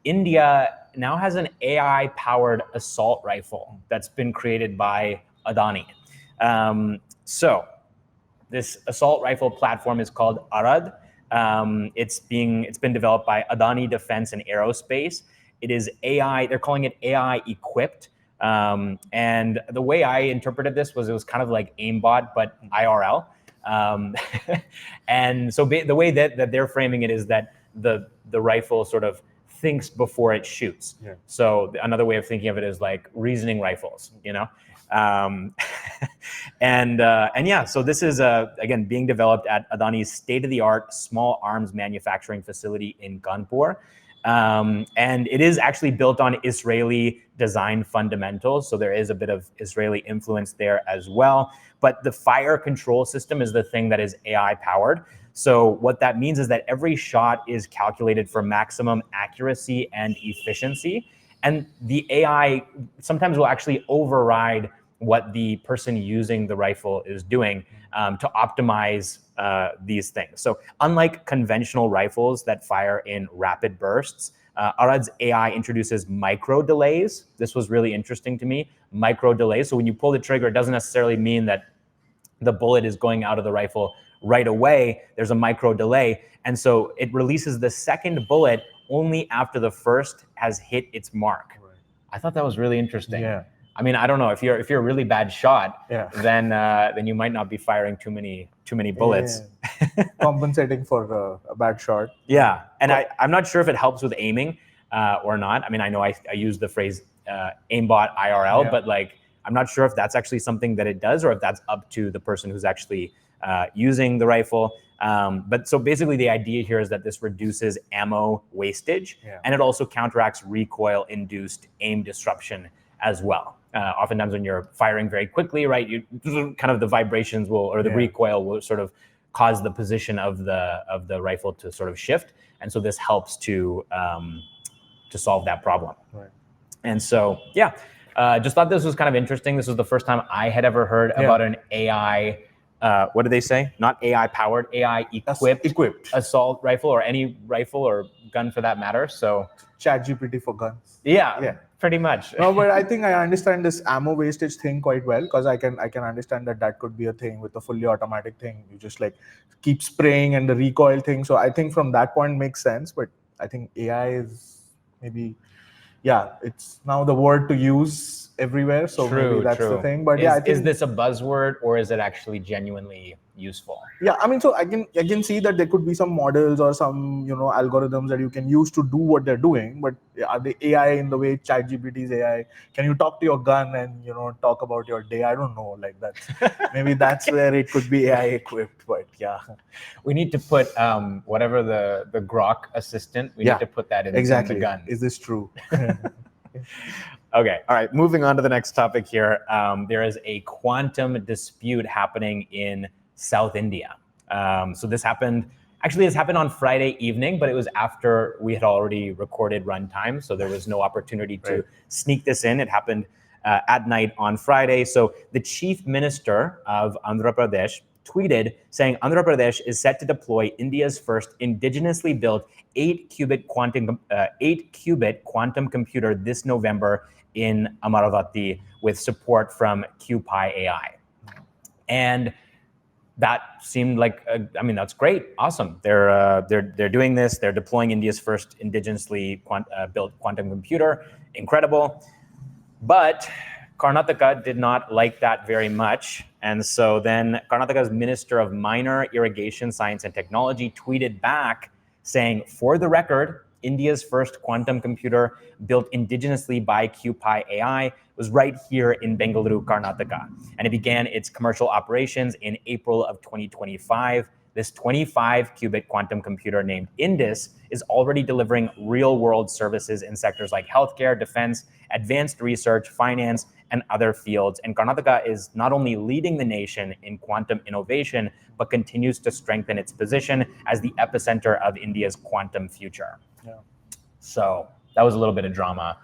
India now has an AI-powered assault rifle that's been created by Adani. So this assault rifle platform is called Arad. It's been developed by Adani Defence and Aerospace. It is AI. They're calling it AI equipped. And the way I interpreted this was it was kind of like aimbot, but IRL. And so the way that they're framing it is that the rifle sort of thinks before it shoots. Yeah. So another way of thinking of it is like reasoning rifles, you know? And yeah, so this is again being developed at Adani's state-of-the-art small arms manufacturing facility in Kanpur. And it is actually built on Israeli design fundamentals. So there is a bit of Israeli influence there as well. But the fire control system is the thing that is AI powered. So what that means is that every shot is calculated for maximum accuracy and efficiency. And the AI sometimes will actually override what the person using the rifle is doing to optimize these things. So unlike conventional rifles that fire in rapid bursts, Arad's AI introduces micro delays. This was really interesting to me, micro delays. So when you pull the trigger, it doesn't necessarily mean that the bullet is going out of the rifle right away. There's a micro delay. And so it releases the second bullet only after the first has hit its mark. Right. I thought that was really interesting. Yeah. I mean, I don't know if you're a really bad shot, yeah, then you might not be firing too many bullets. Yeah. Compensating for a bad shot. Yeah, and I'm not sure if it helps with aiming or not. I mean, I know I use the phrase aimbot IRL, yeah, but like I'm not sure if that's actually something that it does or if that's up to the person who's actually using the rifle. But so basically the idea here is that this reduces ammo wastage, yeah, and it also counteracts recoil-induced aim disruption as well. Oftentimes when you're firing very quickly, right, you kind of the vibrations will, or the, yeah, recoil will sort of cause the position of the rifle to sort of shift. And so this helps to solve that problem. Right. And so, yeah, just thought this was kind of interesting. This was the first time I had ever heard, yeah, about an AI, what did they say? Not AI powered, AI equipped assault rifle, or any rifle or gun for that matter. So ChatGPT for guns. Yeah, yeah, pretty much. No, but I think I understand this ammo wastage thing quite well, because I can understand that could be a thing with a fully automatic thing. You just like keep spraying and the recoil thing. So I think from that point makes sense. But I think AI is maybe, yeah, it's now the word to use everywhere. So maybe that's the thing. But yeah, I think, is this a buzzword or is it actually genuinely useful? Yeah, I mean, so I can see that there could be some models or some, algorithms that you can use to do what they're doing. But are they AI in the way ChatGPT's AI? Can you talk to your gun and talk about your day? I don't know. Like that's maybe that's where it could be AI equipped. But yeah, we need to put whatever the Grok assistant. We need to put that in the gun. Is this true? Okay, all right, moving on to the next topic here. There is a quantum dispute happening in South India. So this happened on Friday evening, but it was after we had already recorded Runtime, so there was no opportunity to sneak this in. It happened at night on Friday. So the chief minister of Andhra Pradesh tweeted saying Andhra Pradesh is set to deploy India's first indigenously built 8-qubit quantum computer this November in Amaravati with support from QPi AI. And that seemed like, that's great, awesome. They're doing this. They're deploying India's first indigenously built quantum computer, incredible. But Karnataka did not like that very much. And so then Karnataka's Minister of Minor Irrigation Science and Technology tweeted back saying, for the record, India's first quantum computer built indigenously by QPi AI was right here in Bengaluru, Karnataka. And it began its commercial operations in April of 2025. This 25-qubit quantum computer named Indus is already delivering real-world services in sectors like healthcare, defense, advanced research, finance, and other fields. And Karnataka is not only leading the nation in quantum innovation, but continues to strengthen its position as the epicenter of India's quantum future. Yeah. So that was a little bit of drama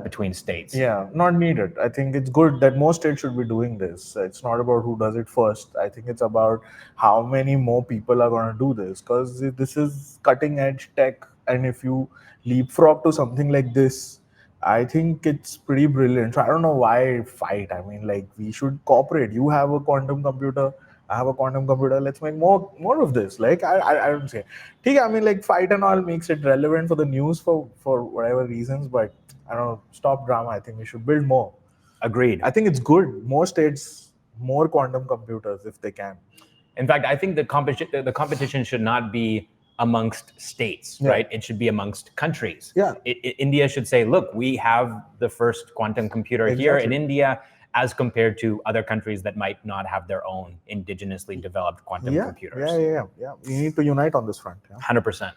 between states. Yeah, not needed. I think it's good that most states should be doing this. It's not about who does it first. I think it's about how many more people are going to do this, because this is cutting edge tech and if you leapfrog to something like this, I think it's pretty brilliant. So I don't know why fight. I mean, like, we should cooperate. You have a quantum computer, I have a quantum computer. Let's make more of this. Like, I don't say. Okay, I mean, like, fight and all makes it relevant for the news for whatever reasons, but I don't know. Stop drama. I think we should build more. Agreed. I think it's good. More states, more quantum computers if they can. In fact, I think the competition should not be amongst states, right? It should be amongst countries. India should say, look, we have the first quantum computer here in India, as compared to other countries that might not have their own indigenously developed quantum computers. Yeah. We need to unite on this front. 100%.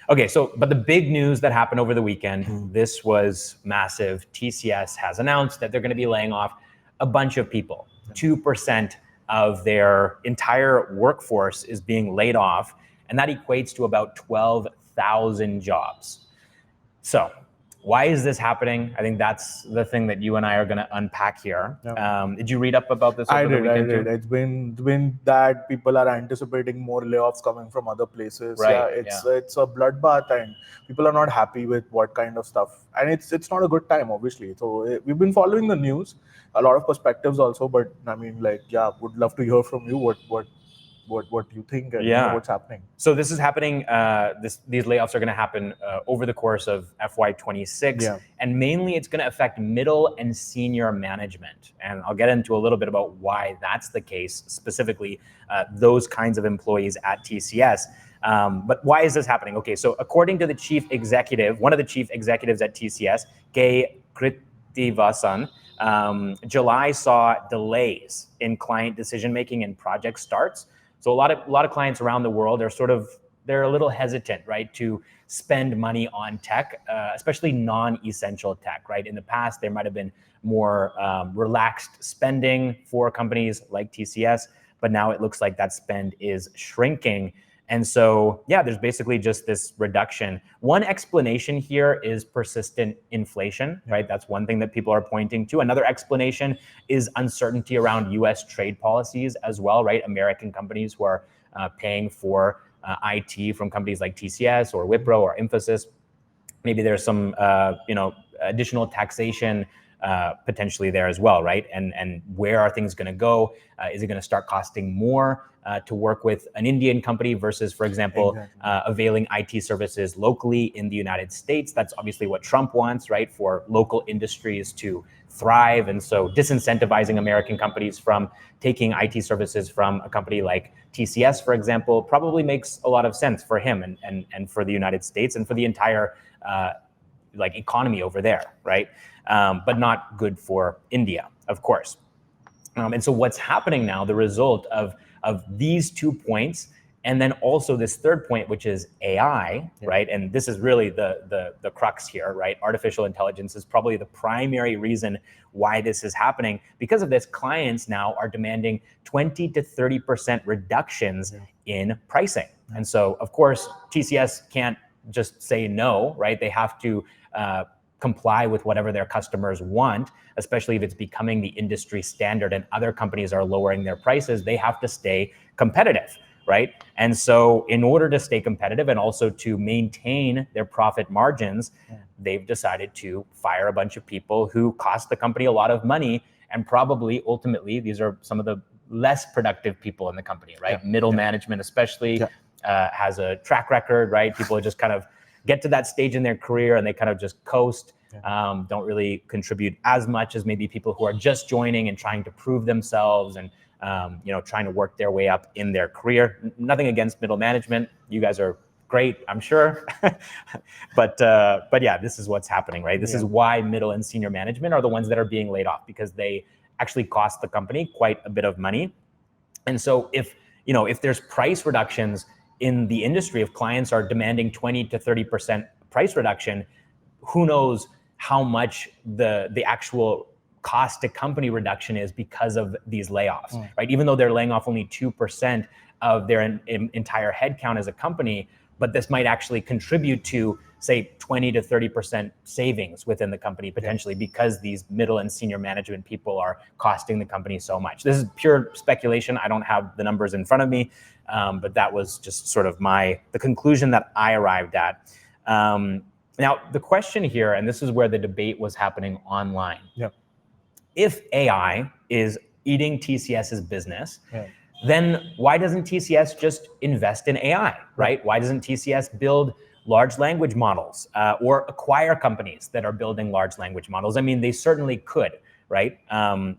Okay, but the big news that happened over the weekend, this was massive. TCS has announced that they're going to be laying off a bunch of people. 2% of their entire workforce is being laid off, and that equates to about 12,000 jobs. So why is this happening? I think that's the thing that you and I are going to unpack here. Did you read up about this over the weekend? I did. It's been that people are anticipating more layoffs coming from other places. It's a bloodbath, and people are not happy with what kind of stuff. And it's not a good time, obviously. So we've been following the news, a lot of perspectives also. But I mean, like, would love to hear from you what you think and what's happening. So this is happening. These layoffs are going to happen over the course of FY26, and mainly it's going to affect middle and senior management. And I'll get into a little bit about why that's the case, specifically those kinds of employees at TCS. But why is this happening? Okay, so according to the chief executive, one of the chief executives at TCS, K. Krithivasan, July saw delays in client decision making and project starts. So a lot of clients around the world are they're a little hesitant, right, to spend money on tech, especially non-essential tech, right? In the past, there might have been more relaxed spending for companies like TCS, but now it looks like that spend is shrinking. And so, there's basically just this reduction. One explanation here is persistent inflation, right? That's one thing that people are pointing to. Another explanation is uncertainty around US trade policies as well, right? American companies who are paying for IT from companies like TCS or Wipro or Infosys. Maybe there's some, additional taxation potentially there as well, right? And where are things going to go? Is it going to start costing more to work with an Indian company versus, for example, availing IT services locally in the United States? That's obviously what Trump wants, right? For local industries to thrive. And so disincentivizing American companies from taking IT services from a company like TCS, for example, probably makes a lot of sense for him and for the United States and for the entire economy over there, right? But not good for India, of course. And so what's happening now, the result of these 2 points, and then also this third point, which is AI, right? And this is really the crux here, right? Artificial intelligence is probably the primary reason why this is happening. Because of this, clients now are demanding 20 to 30% reductions in pricing. And so, of course, TCS can't just say no, right? They have to comply with whatever their customers want, especially if it's becoming the industry standard and other companies are lowering their prices. They have to stay competitive, right? And so in order to stay competitive and also to maintain their profit margins, they've decided to fire a bunch of people who cost the company a lot of money. And probably ultimately, these are some of the less productive people in the company, right? Middle management especially has a track record, right? People just kind of get to that stage in their career and they kind of just coast, don't really contribute as much as maybe people who are just joining and trying to prove themselves and trying to work their way up in their career. Nothing against middle management. You guys are great, I'm sure. but this is what's happening, right? This is why middle and senior management are the ones that are being laid off, because they actually cost the company quite a bit of money. And so if there's price reductions in the industry, if clients are demanding 20 to 30% price reduction, who knows how much the actual cost to company reduction is because of these layoffs, right? Even though they're laying off only 2% of their entire headcount as a company, but this might actually contribute to, say, 20 to 30% savings within the company potentially, because these middle and senior management people are costing the company so much. This is pure speculation. I don't have the numbers in front of me, but that was just sort of the conclusion that I arrived at. Now, the question here, and this is where the debate was happening online. If AI is eating TCS's business, then why doesn't TCS just invest in AI, right? Why doesn't TCS build large language models or acquire companies that are building large language models? I mean, they certainly could, right?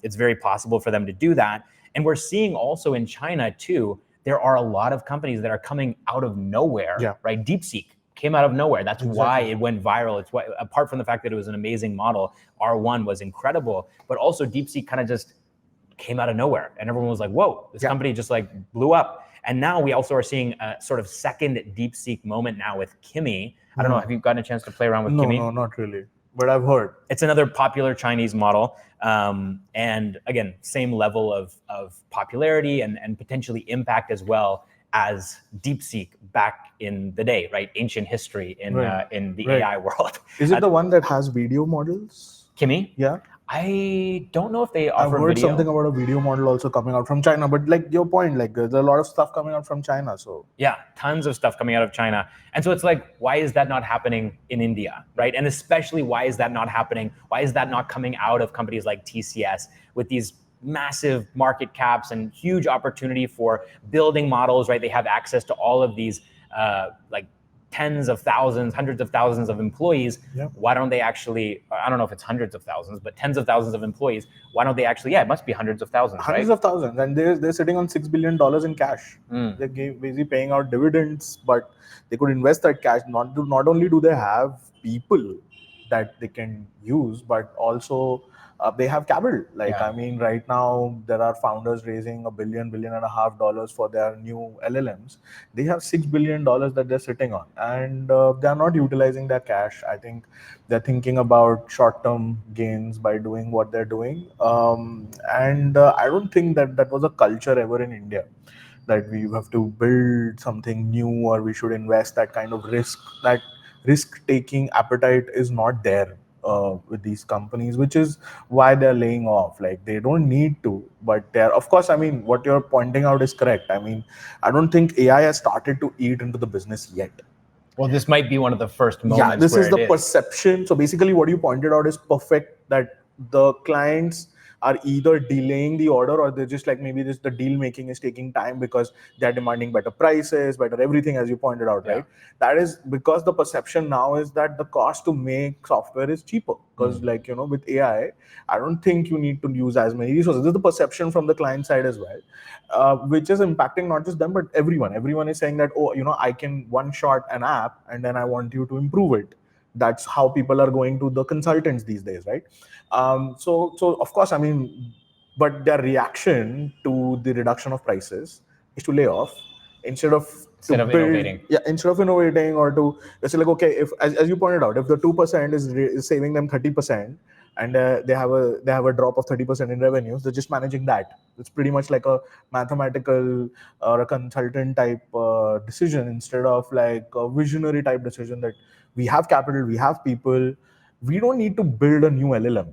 It's very possible for them to do that. And we're seeing also in China too, there are a lot of companies that are coming out of nowhere, right? DeepSeek came out of nowhere. That's why it went viral. It's why, apart from the fact that it was an amazing model, R1 was incredible, but also DeepSeek kind of just came out of nowhere, and everyone was like, whoa, this company just like blew up. And now we also are seeing a sort of second DeepSeek moment now with Kimi. I don't know, have you gotten a chance to play around with Kimi? No, not really, but I've heard. It's another popular Chinese model. And again, same level of popularity and potentially impact as well as DeepSeek back in the day, right? Ancient history in the AI world. Is it the one that has video models? Kimi? Yeah. I don't know if they offer I've heard video. something about a video model also coming out from China, but like your point, like there's a lot of stuff coming out from China. So yeah, tons of stuff coming out of China. And so it's like, why is that not happening in India, right? And especially, why is that not happening? Why is that not coming out of companies like TCS with these massive market caps and huge opportunity for building models, right? They have access to all of these like tens of thousands, hundreds of thousands of employees. Why don't they actually, I don't know if it's hundreds of thousands, but tens of thousands of employees. Why don't they actually, it must be hundreds of thousands, hundreds of thousands. And they're sitting on $6 billion in cash. They're basically paying out dividends, but they could invest that cash. Not only do they have people that they can use, but also they have capital. Like, I mean, right now there are founders raising $1 billion, $1.5 billion for their new LLMs. They have $6 billion that they're sitting on, and they're not utilizing their cash. I think they're thinking about short-term gains by doing what they're doing. And I don't think that was a culture ever in India, that we have to build something new or we should invest that kind of risk. That risk-taking appetite is not there with these companies, which is why they're laying off. Like, they don't need to, but they're, of course, I mean, what you're pointing out is correct. I mean, I don't think AI has started to eat into the business yet. Well, this might be one of the first moments. Yeah, this is the perception. So basically what you pointed out is perfect, that the clients are either delaying the order, or they're just like, maybe the deal making is taking time because they're demanding better prices, better everything, as you pointed out, right? That is because the perception now is that the cost to make software is cheaper. Because like, you know, with AI, I don't think you need to use as many resources. This is the perception from the client side as well, which is impacting not just them, but everyone. Everyone is saying that, oh, you know, I can one-shot an app and then I want you to improve it. That's how people are going to the consultants these days, right? So of course, I mean, but their reaction to the reduction of prices is to lay off instead of innovating. Yeah, instead of innovating, or to say like, okay, if as you pointed out, if the 2% is saving them 30%, and they have a drop of 30% in revenues, they're just managing that. It's pretty much like a mathematical or a consultant type decision, instead of like a visionary type decision that we have capital, we have people, we don't need to build a new LLM.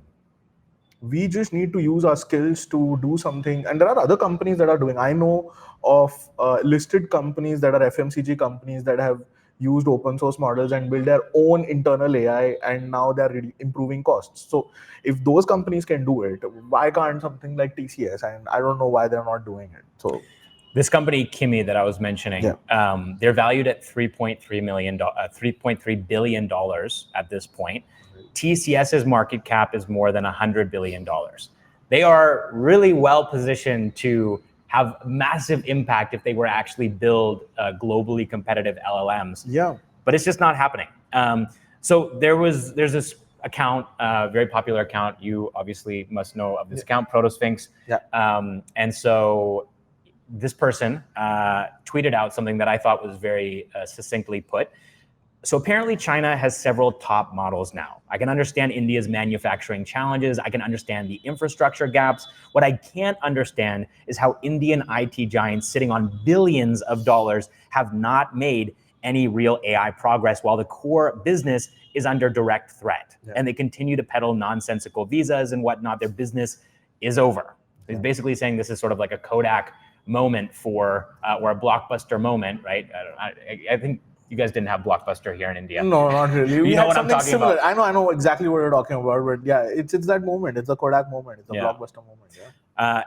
We just need to use our skills to do something. And there are other companies that are doing. I know of listed companies that are FMCG companies that have used open source models and build their own internal AI, and now they're really improving costs. So if those companies can do it, why can't something like TCS? And I don't know why they're not doing it. So this company, Kimi, that I was mentioning, they're valued at $3.3 billion at this point. TCS's market cap is more than $100 billion. They are really well positioned to have massive impact if they were to actually build globally competitive LLMs. But it's just not happening. So there's this account, very popular account. You obviously must know of this account, Protosphinx. And so this person tweeted out something that I thought was very succinctly put. So apparently China has several top models now. I can understand India's manufacturing challenges. I can understand the infrastructure gaps. What I can't understand is how Indian IT giants sitting on billions of dollars have not made any real AI progress while the core business is under direct threat. And they continue to peddle nonsensical visas and whatnot. Their business is over. He's basically saying this is sort of like a Kodak moment for, or a Blockbuster moment, right? I think you guys didn't have Blockbuster here in India. No, not really. You know what I'm talking similar. about. I know exactly what you're talking about, but yeah, it's that moment. It's a Kodak moment. It's a Blockbuster moment.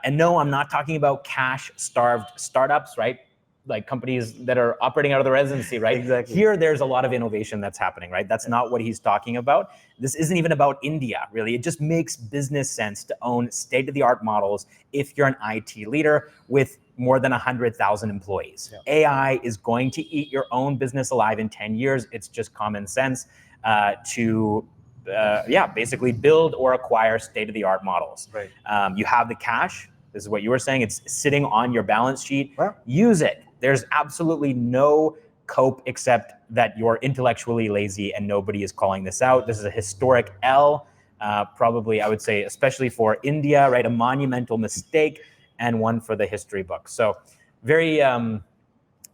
And no, I'm not talking about cash-starved startups, right? Like companies that are operating out of the residency, right? Exactly. Here, there's a lot of innovation that's happening, right? That's not what he's talking about. This isn't even about India, really. It just makes business sense to own state-of-the-art models if you're an IT leader with more than 100,000 employees. AI is going to eat your own business alive in 10 years. It's just common sense to basically build or acquire state-of-the-art models. Right. You have the cash. This is what you were saying. It's sitting on your balance sheet. Well, use it. There's absolutely no cope except that you're intellectually lazy and nobody is calling this out. This is a historic L, probably, I would say, especially for India, right? A monumental mistake and one for the history books. So very,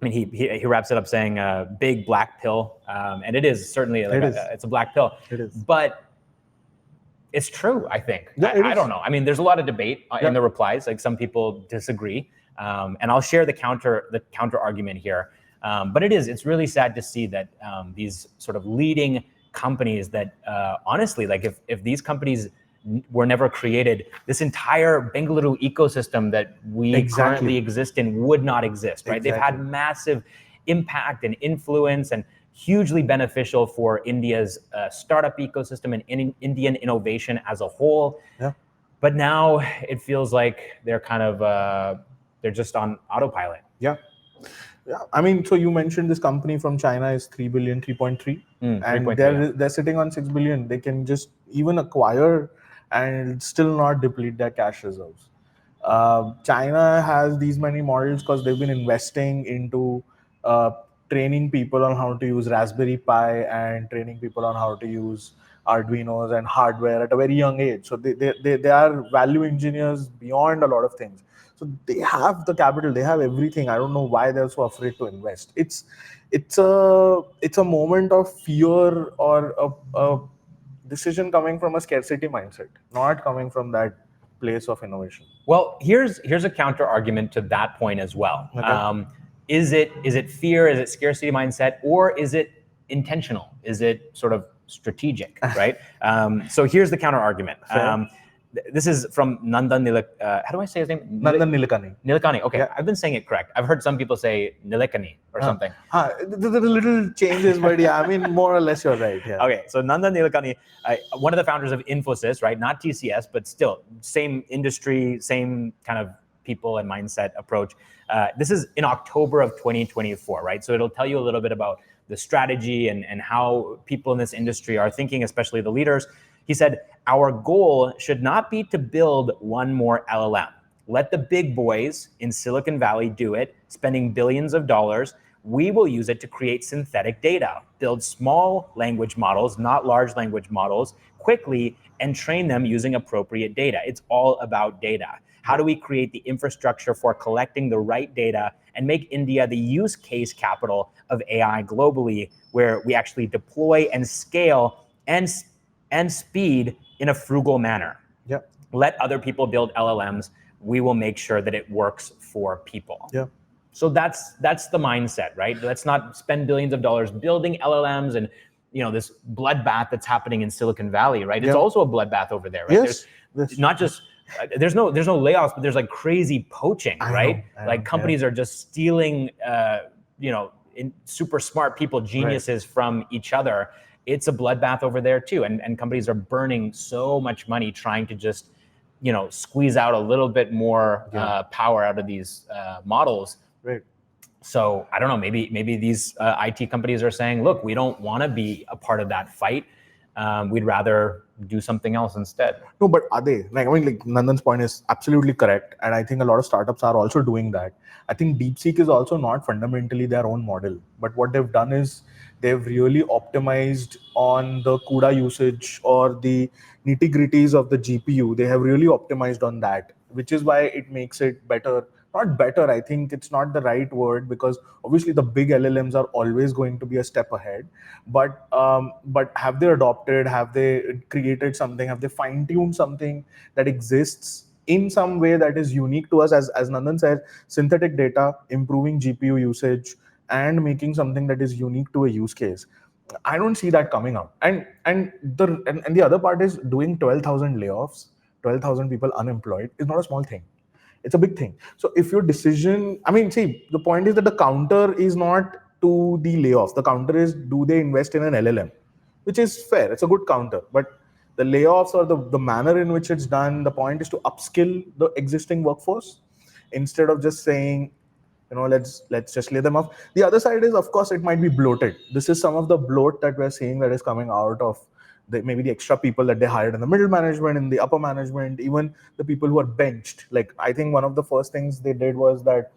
he wraps it up saying big black pill. And it is certainly, like it's a black pill. It is. But it's true, I think. Yeah, I don't know. I mean, there's a lot of debate in the replies. Like some people disagree. And I'll share the counter argument here. But it's really sad to see that these sort of leading companies that honestly, like if these companies were never created, this entire Bengaluru ecosystem that we currently exist in would not exist, right? They've had massive impact and influence and hugely beneficial for India's startup ecosystem and Indian innovation as a whole. Yeah. But now it feels like they're kind of, they're just on autopilot. Yeah. I mean, so you mentioned this company from China is 3 billion, 3.3, and they're sitting on 6 billion. They can just even acquire and still not deplete their cash reserves. China has these many models because they've been investing into training people on how to use Raspberry Pi and training people on how to use Arduinos and hardware at a very young age. So they are value engineers beyond a lot of things. So they have the capital, they have everything. I don't know why they're so afraid to invest. It's a moment of fear or a decision coming from a scarcity mindset, not coming from that place of innovation. Well, here's a counter argument to that point as well. Okay. Is it fear? Is it scarcity mindset? Or is it intentional? Is it sort of strategic, right? So here's the counter argument. This is from Nandan how do I say his name? Nandan Nilekani. Nilekani. Okay, I've been saying it correct. I've heard some people say Nilekani or something. The little changes, but yeah, I mean, more or less you're right. Yeah. Okay, so Nandan Nilekani, one of the founders of Infosys, right? Not TCS, but still same industry, same kind of people and mindset approach. This is in October of 2024, right? So it'll tell you a little bit about the strategy and how people in this industry are thinking, especially the leaders. He said, our goal should not be to build one more LLM. Let the big boys in Silicon Valley do it, spending billions of dollars. We will use it to create synthetic data, build small language models, not large language models, quickly, and train them using appropriate data. It's all about data. How do we create the infrastructure for collecting the right data and make India the use case capital of AI globally, where we actually deploy and scale and speed in a frugal manner? Yeah. Let other people build LLMs. We will make sure that it works for people. Yeah. So that's the mindset, right? Let's not spend billions of dollars building LLMs and this bloodbath that's happening in Silicon Valley, right? It's also a bloodbath over there, right? Yes. There's not just there's no layoffs, but there's like crazy poaching, right? Like companies are just stealing, super smart people, geniuses from each other. It's a bloodbath over there too, and companies are burning so much money trying to just, squeeze out a little bit more power out of these models. Right. So I don't know. Maybe these IT companies are saying, look, we don't want to be a part of that fight. We'd rather do something else instead. No, but are they? Like Nandan's point is absolutely correct. And I think a lot of startups are also doing that. I think DeepSeek is also not fundamentally their own model. But what they've done is they've really optimized on the CUDA usage or the nitty-gritties of the GPU. They have really optimized on that, which is why it makes it better not better. I think it's not the right word, because obviously the big LLMs are always going to be a step ahead. But have they adopted? Have they created something? Have they fine-tuned something that exists in some way that is unique to us? As Nandan said, synthetic data, improving GPU usage, and making something that is unique to a use case. I don't see that coming out. And the other part is doing 12,000 layoffs, 12,000 people unemployed is not a small thing. It's a big thing. So if your decision, I mean, see, the point is that the counter is not to the layoffs. The counter is, do they invest in an LLM, which is fair. It's a good counter. But the layoffs, or the manner in which it's done, the point is to upskill the existing workforce instead of just saying, let's just lay them off. The other side is, of course, it might be bloated. This is some of the bloat that we're seeing that is coming out of maybe the extra people that they hired in the middle management, in the upper management, even the people who are benched. Like, I think one of the first things they did was that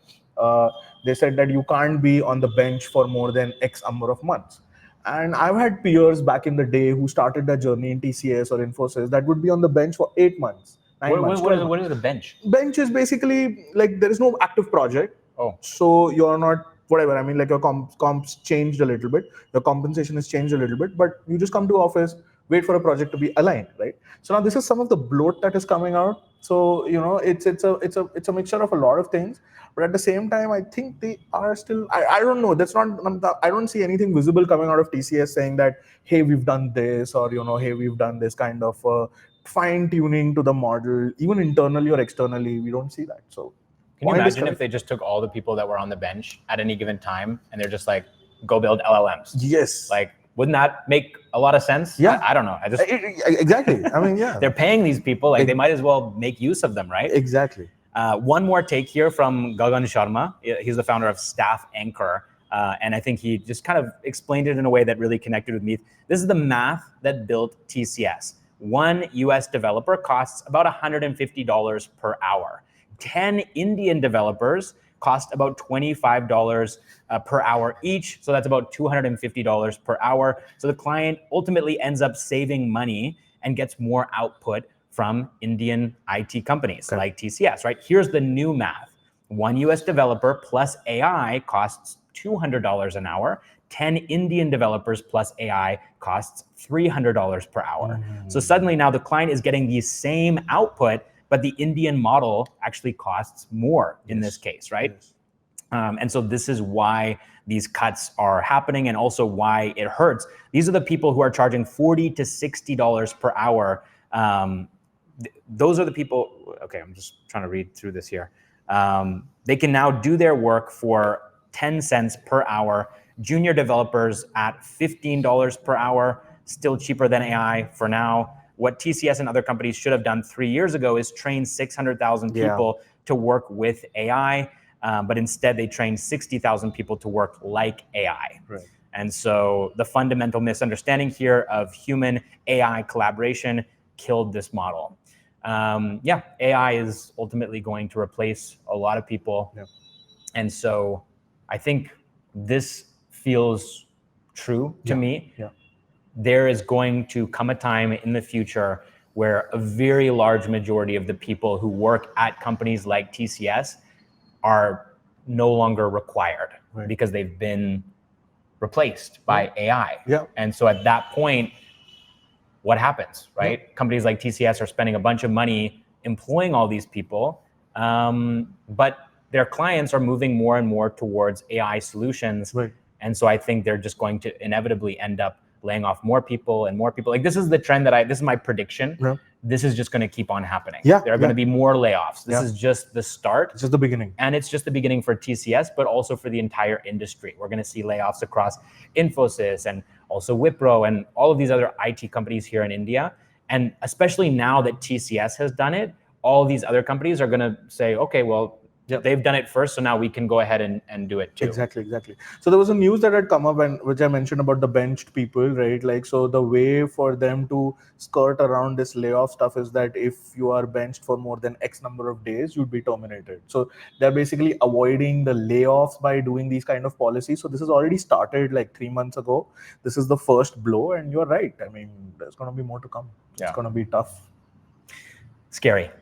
they said that you can't be on the bench for more than X number of months. And I've had peers back in the day who started their journey in TCS or Infosys that would be on the bench for 8 months, 9 months. What is the bench? Bench is basically like there is no active project. Oh. So you're not, whatever, I mean, like your comps changed a little bit, your compensation has changed a little bit, but you just come to office, wait for a project to be aligned, right? So now this is some of the bloat that is coming out. So it's a mixture of a lot of things, but at the same time, I think they are still, I don't know, that's not, I don't see anything visible coming out of TCS saying that, hey, we've done this, or hey, we've done this kind of fine tuning to the model, even internally or externally. We don't see that. So can you imagine if they just took all the people that were on the bench at any given time and they're just like, go build LLMs? Yes. Like, wouldn't that make a lot of sense? Yeah. I don't know. Exactly. I mean, yeah. They're paying these people, like they might as well make use of them, right? Exactly. One more take here from Gagan Sharma. He's the founder of Staff Anchor. And I think he just kind of explained it in a way that really connected with me. This is the math that built TCS. One US developer costs about $150 per hour. 10 Indian developers cost about $25 per hour each. So that's about $250 per hour. So the client ultimately ends up saving money and gets more output from Indian IT companies like TCS, right? Here's the new math. One US developer plus AI costs $200 an hour. 10 Indian developers plus AI costs $300 per hour. So suddenly now the client is getting the same output, but the Indian model actually costs more in this case, right? Yes. And so this is why these cuts are happening, and also why it hurts. These are the people who are charging $40 to $60 per hour. Those are the people, okay, I'm just trying to read through this here. They can now do their work for 10 cents per hour. Junior developers at $15 per hour, still cheaper than AI for now. What TCS and other companies should have done 3 years ago is train 600,000 people to work with AI, but instead they trained 60,000 people to work like AI. Right. And so the fundamental misunderstanding here of human AI collaboration killed this model. AI is ultimately going to replace a lot of people. Yeah. And so I think this feels true to me. Yeah. There is going to come a time in the future where a very large majority of the people who work at companies like TCS are no longer required, right, because they've been replaced by AI. Yeah. And so at that point, what happens, right? Yeah. Companies like TCS are spending a bunch of money employing all these people, but their clients are moving more and more towards AI solutions. Right. And so I think they're just going to inevitably end up laying off more people and more people. Like, this is the trend this is my prediction. Yeah. This is just going to keep on happening. Yeah. There are going to be more layoffs. This is just the start. It's just the beginning. And it's just the beginning for TCS, but also for the entire industry. We're going to see layoffs across Infosys and also Wipro and all of these other IT companies here in India. And especially now that TCS has done it, all these other companies are going to say, okay, well, they've done it first, so now we can go ahead and do it too. Exactly. So there was a news that had come up, and which I mentioned about the benched people, right? Like, so the way for them to skirt around this layoff stuff is that if you are benched for more than X number of days, you'd be terminated. So they're basically avoiding the layoffs by doing these kind of policies. So this has already started like 3 months ago. This is the first blow, and you're right. I mean, there's going to be more to come. Yeah. It's going to be tough. Scary.